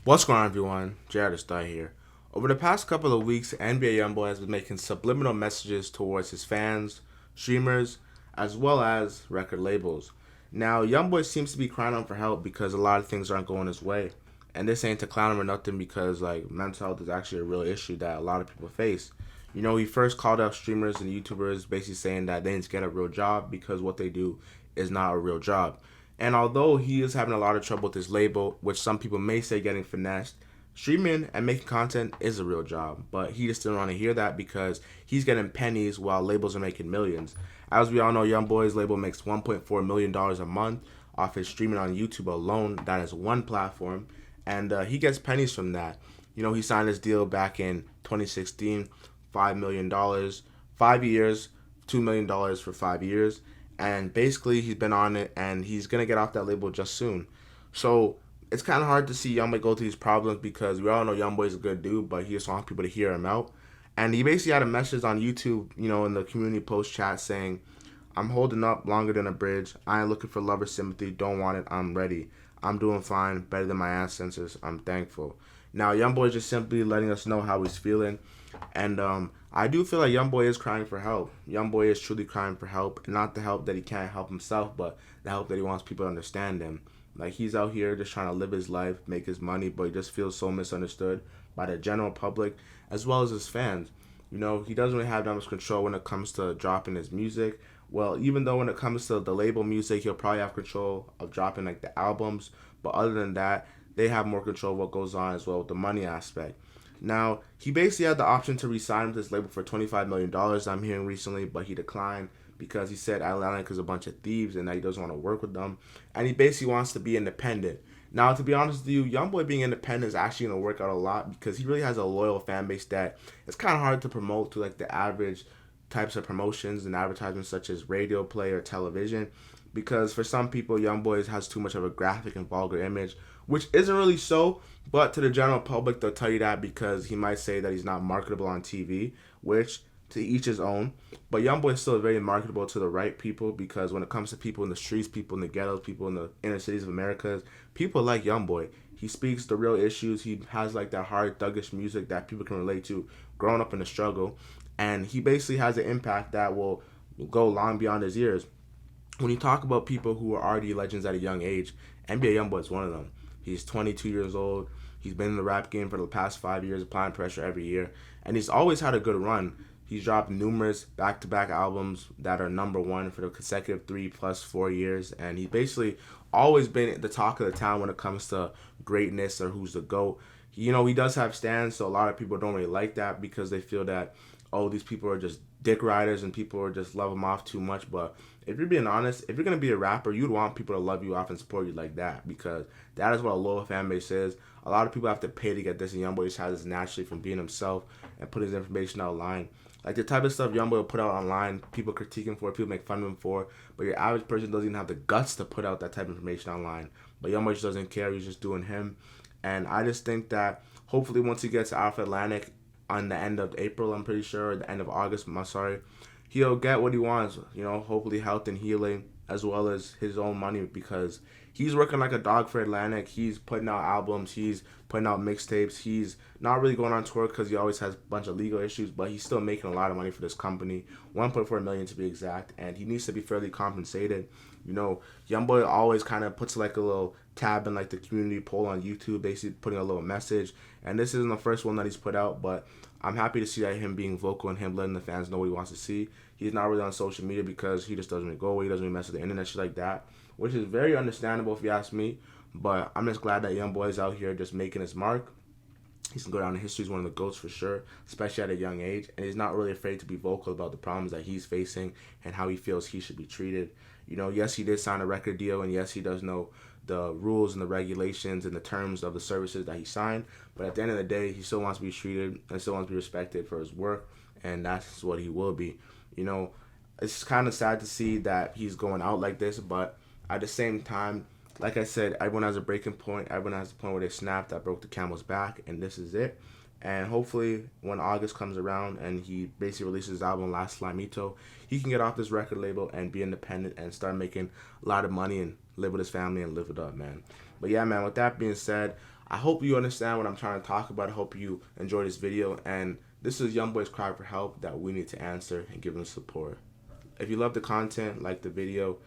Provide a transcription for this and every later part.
What's going on, everyone? Jared Star here. Over the past couple of weeks, NBA Youngboy has been making subliminal messages towards his fans, streamers, as well as record labels. Now, Youngboy seems to be crying out for help because a lot of things aren't going his way. And this ain't to clown him or nothing because, mental health is actually a real issue that a lot of people face. He first called out streamers and YouTubers basically saying that they need to get a real job because what they do is not a real job. And although he is having a lot of trouble with his label, which some people may say getting finessed, streaming and making content is a real job. But he just didn't want to hear that because he's getting pennies while labels are making millions. As we all know, Youngboy's label makes $1.4 million a month off his streaming on YouTube alone. That is one platform. And he gets pennies from that. He signed his deal back in 2016, $5 million, 5 years, $2 million for 5 years. And basically, he's been on it, and he's going to get off that label just soon. So it's kind of hard to see Youngboy go through these problems because we all know Youngboy's a good dude, but he just wants people to hear him out. And he basically had a message on YouTube, in the community post chat saying, "I'm holding up longer than a bridge. I ain't looking for love or sympathy. Don't want it. I'm ready. I'm doing fine, better than my ancestors. I'm thankful." Now, Youngboy is just simply letting us know how he's feeling. And I do feel like Youngboy is crying for help. Youngboy is truly crying for help. And not the help that he can't help himself, but the help that he wants people to understand him. Like, he's out here just trying to live his life, make his money, but he just feels so misunderstood by the general public as well as his fans. He doesn't really have that much control when it comes to dropping his music. Well, even though when it comes to the label music, he'll probably have control of dropping like the albums. But other than that, they have more control of what goes on as well with the money aspect. Now, he basically had the option to re-sign with his label for $25 million, I'm hearing recently, but he declined because he said Atlantic is a bunch of thieves and that he doesn't want to work with them. And he basically wants to be independent. Now, to be honest with you, Youngboy being independent is actually going to work out a lot because he really has a loyal fan base that it's kind of hard to promote to like the average types of promotions and advertisements such as radio play or television. Because for some people, Youngboy has too much of a graphic and vulgar image, which isn't really so, but to the general public, they'll tell you that because he might say that he's not marketable on TV, which to each his own. But Youngboy is still very marketable to the right people because when it comes to people in the streets, people in the ghettos, people in the inner cities of America, people like Youngboy. He speaks the real issues. He has like that hard, thuggish music that people can relate to growing up in the struggle. And he basically has an impact that will go long beyond his years. When you talk about people who are already legends at a young age, NBA Youngboy is one of them. He's 22 years old. He's been in the rap game for the past 5 years, applying pressure every year. And he's always had a good run. He's dropped numerous back-to-back albums that are number one for the consecutive 3+4 years. And he's basically always been at the talk of the town when it comes to greatness or who's the GOAT. He does have stands, so a lot of people don't really like that because they feel that, oh, these people are just dick riders and people are just love him off too much. But if you're being honest, if you're going to be a rapper, you'd want people to love you off and support you like that because that is what a loyal fan base is. A lot of people have to pay to get this, and Youngboy just has this naturally from being himself and putting his information online. Like the type of stuff Youngboy will put out online, people critique him for, people make fun of him for, but your average person doesn't even have the guts to put out that type of information online. But Youngboy just doesn't care, he's just doing him. And I just think that hopefully once he gets out of Atlantic on the end of April, I'm pretty sure, or the end of August, I'm sorry, he'll get what he wants, hopefully health and healing as well as his own money because he's working like a dog for Atlantic. He's putting out albums, he's putting out mixtapes, he's not really going on tour because he always has a bunch of legal issues, but he's still making a lot of money for this company, 1.4 million to be exact, and he needs to be fairly compensated. Youngboy always kind of puts like a little tab in like the community poll on YouTube, basically putting a little message, and this isn't the first one that he's put out, but I'm happy to see that him being vocal and him letting the fans know what he wants to see. He's not really on social media because he just doesn't really go away, he doesn't really mess with the internet, shit like that, which is very understandable if you ask me, but I'm just glad that Youngboy is out here just making his mark. He's going to go down in history as one of the GOATs for sure, especially at a young age, and he's not really afraid to be vocal about the problems that he's facing and how he feels he should be treated. Yes, he did sign a record deal, and yes, he does know the rules and the regulations and the terms of the services that he signed, but at the end of the day, he still wants to be treated and still wants to be respected for his work, and that's what he will be. It's kind of sad to see that he's going out like this, but at the same time, like I said, everyone has a breaking point. Everyone has a point where they snap that broke the camel's back, and this is it. And hopefully, when August comes around and he basically releases his album Last Slimito, he can get off this record label and be independent and start making a lot of money and live with his family and live it up, man. But yeah, man, with that being said, I hope you understand what I'm trying to talk about. I hope you enjoy this video, and this is Youngboy's cry for help that we need to answer and give him support. If you love the content, like the video.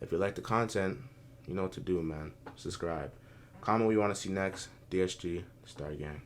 If you like the content, you know what to do, man. Subscribe. Comment what you want to see next. DSG, Star Gang.